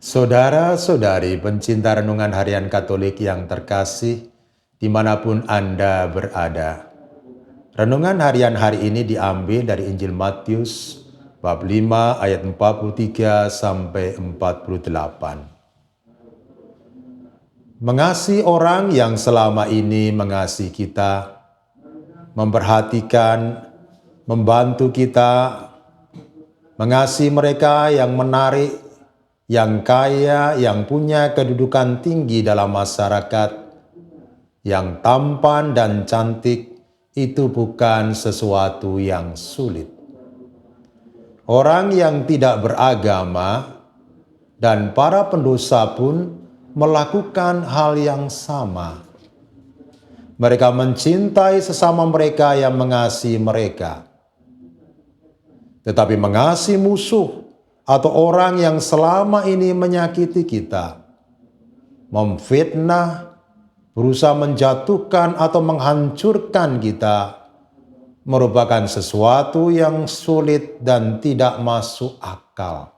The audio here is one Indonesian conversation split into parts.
Saudara-saudari pencinta renungan harian Katolik yang terkasih, dimanapun Anda berada. Renungan harian hari ini diambil dari Injil Matius, bab 5 ayat 43 sampai 48. Mengasihi orang yang selama ini mengasihi kita, memperhatikan, membantu kita, mengasihi mereka yang menarik, yang kaya, yang punya kedudukan tinggi dalam masyarakat, yang tampan dan cantik, itu bukan sesuatu yang sulit. Orang yang tidak beragama dan para pendosa pun melakukan hal yang sama. Mereka mencintai sesama mereka yang mengasihi mereka. Tetapi mengasihi musuh atau orang yang selama ini menyakiti kita, memfitnah, berusaha menjatuhkan atau menghancurkan kita, merupakan sesuatu yang sulit dan tidak masuk akal.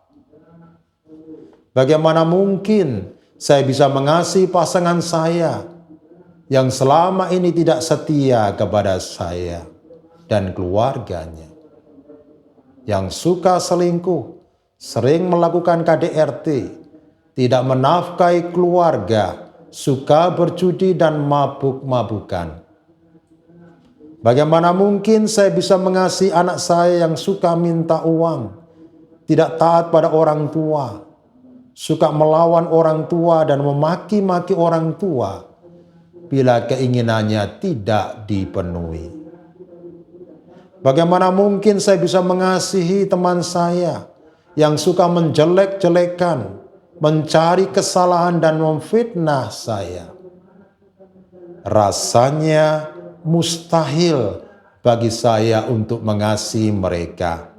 Bagaimana mungkin saya bisa mengasihi pasangan saya yang selama ini tidak setia kepada saya dan keluarganya, yang suka selingkuh, sering melakukan KDRT, tidak menafkahi keluarga, suka berjudi dan mabuk-mabukan. Bagaimana mungkin saya bisa mengasihi anak saya yang suka minta uang, tidak taat pada orang tua, suka melawan orang tua dan memaki-maki orang tua bila keinginannya tidak dipenuhi. Bagaimana mungkin saya bisa mengasihi teman saya yang suka menjelek-jelekan, mencari kesalahan dan memfitnah saya? Rasanya mustahil bagi saya untuk mengasihi mereka.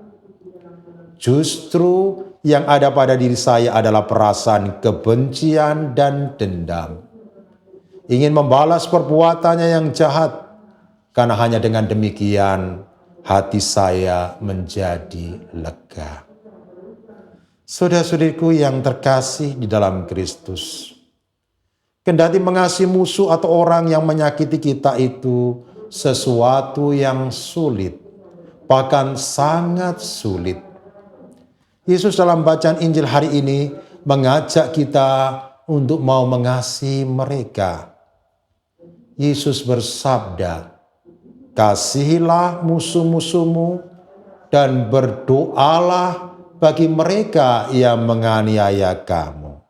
Justru yang ada pada diri saya adalah perasaan kebencian dan dendam. Ingin membalas perbuatannya yang jahat, karena hanya dengan demikian hati saya menjadi lega. Saudara-saudariku yang terkasih di dalam Kristus, kendati mengasihi musuh atau orang yang menyakiti kita itu sesuatu yang sulit, bahkan sangat sulit. Yesus dalam bacaan Injil hari ini mengajak kita untuk mau mengasihi mereka. Yesus bersabda, "Kasihilah musuh-musuhmu dan berdoalah bagi mereka yang menganiaya kamu."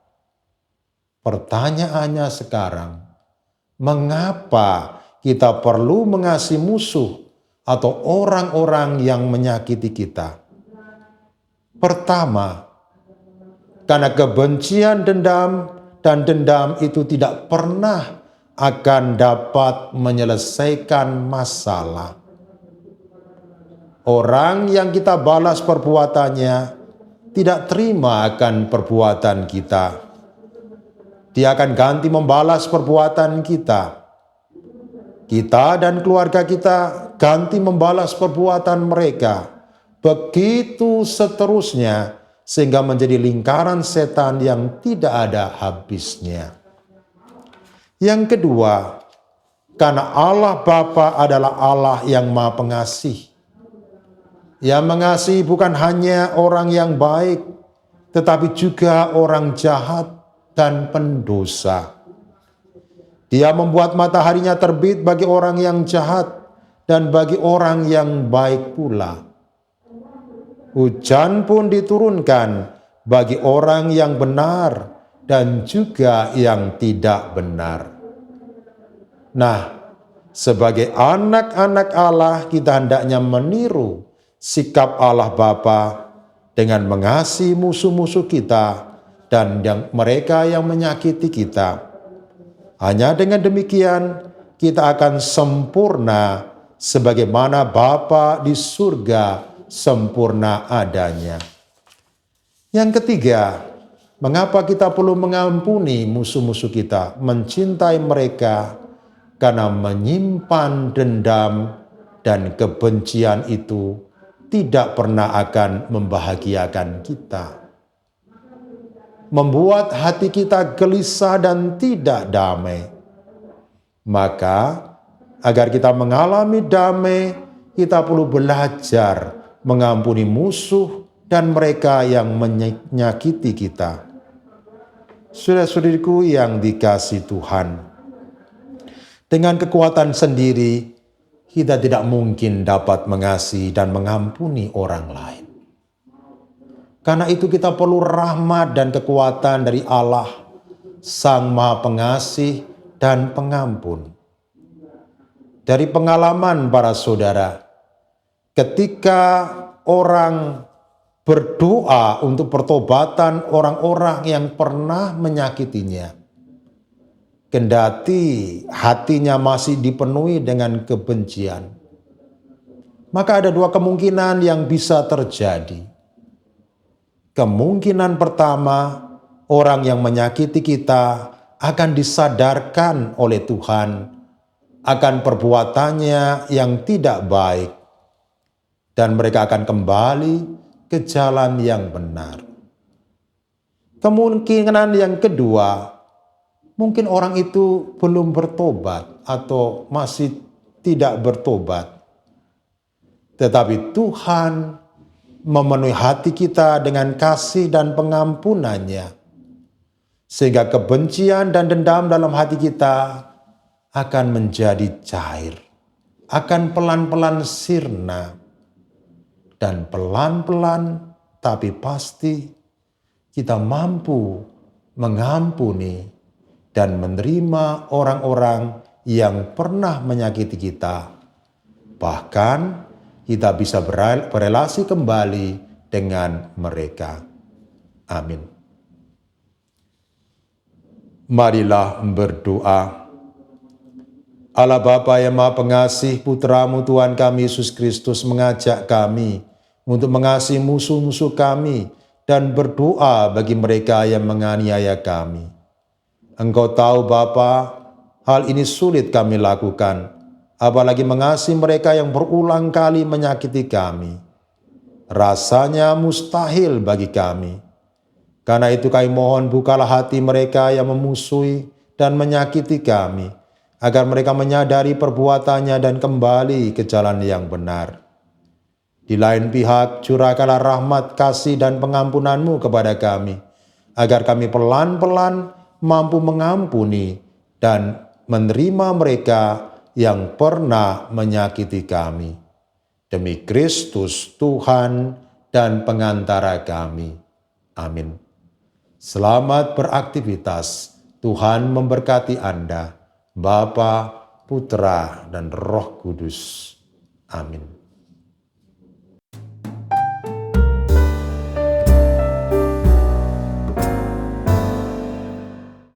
Pertanyaannya sekarang, mengapa kita perlu mengasihi musuh atau orang-orang yang menyakiti kita? Pertama, karena kebencian dan dendam itu tidak pernah akan dapat menyelesaikan masalah. Orang yang kita balas perbuatannya tidak terima akan perbuatan kita. Dia akan ganti membalas perbuatan kita. Kita dan keluarga kita ganti membalas perbuatan mereka. Begitu seterusnya, sehingga menjadi lingkaran setan yang tidak ada habisnya. Yang kedua, karena Allah Bapa adalah Allah yang Maha Pengasih. Yang mengasihi bukan hanya orang yang baik, tetapi juga orang jahat dan pendosa. Dia membuat mataharinya terbit bagi orang yang jahat dan bagi orang yang baik pula. Hujan pun diturunkan bagi orang yang benar dan juga yang tidak benar. Nah, sebagai anak-anak Allah, kita hendaknya meniru sikap Allah Bapa dengan mengasihi musuh-musuh kita dan mereka yang menyakiti kita. Hanya dengan demikian kita akan sempurna sebagaimana Bapa di surga sempurna adanya. Yang ketiga, mengapa kita perlu mengampuni musuh-musuh kita, mencintai mereka, karena menyimpan dendam dan kebencian itu tidak pernah akan membahagiakan kita. membuat hati kita gelisah dan tidak damai. Maka, agar kita mengalami damai, kita perlu belajar mengampuni musuh dan mereka yang menyakiti kita. Saudara-saudariku yang dikasihi Tuhan, dengan kekuatan sendiri, kita tidak mungkin dapat mengasihi dan mengampuni orang lain. Karena itu kita perlu rahmat dan kekuatan dari Allah, Sang Maha Pengasih dan Pengampun. Dari pengalaman para saudara, ketika orang berdoa untuk pertobatan orang-orang yang pernah menyakitinya, kendati hatinya masih dipenuhi dengan kebencian, maka ada dua kemungkinan yang bisa terjadi. Kemungkinan pertama, orang yang menyakiti kita akan disadarkan oleh Tuhan akan perbuatannya yang tidak baik, dan mereka akan kembali ke jalan yang benar. Kemungkinan yang kedua, mungkin orang itu belum bertobat atau masih tidak bertobat. Tetapi Tuhan memenuhi hati kita dengan kasih dan pengampunannya, sehingga kebencian dan dendam dalam hati kita akan menjadi cair, akan pelan-pelan sirna, dan pelan-pelan tapi pasti kita mampu mengampuni dan menerima orang-orang yang pernah menyakiti kita. Bahkan kita bisa berelasi kembali dengan mereka. Amin. Marilah berdoa. Allah Bapa yang Maha Pengasih, Putra-Mu Tuhan kami Yesus Kristus mengajak kami untuk mengasihi musuh-musuh kami dan berdoa bagi mereka yang menganiaya kami. Engkau tahu Bapa, hal ini sulit kami lakukan, apalagi mengasihi mereka yang berulang kali menyakiti kami. Rasanya mustahil bagi kami. Karena itu kami mohon bukalah hati mereka yang memusuhi dan menyakiti kami, agar mereka menyadari perbuatannya dan kembali ke jalan yang benar. Di lain pihak, curahkanlah rahmat, kasih, dan pengampunan-Mu kepada kami, agar kami pelan-pelan mampu mengampuni dan menerima mereka yang pernah menyakiti kami. Demi Kristus Tuhan dan pengantara kami. Amin. Selamat beraktivitas. Tuhan memberkati Anda. Bapa, Putra, dan Roh Kudus. Amin.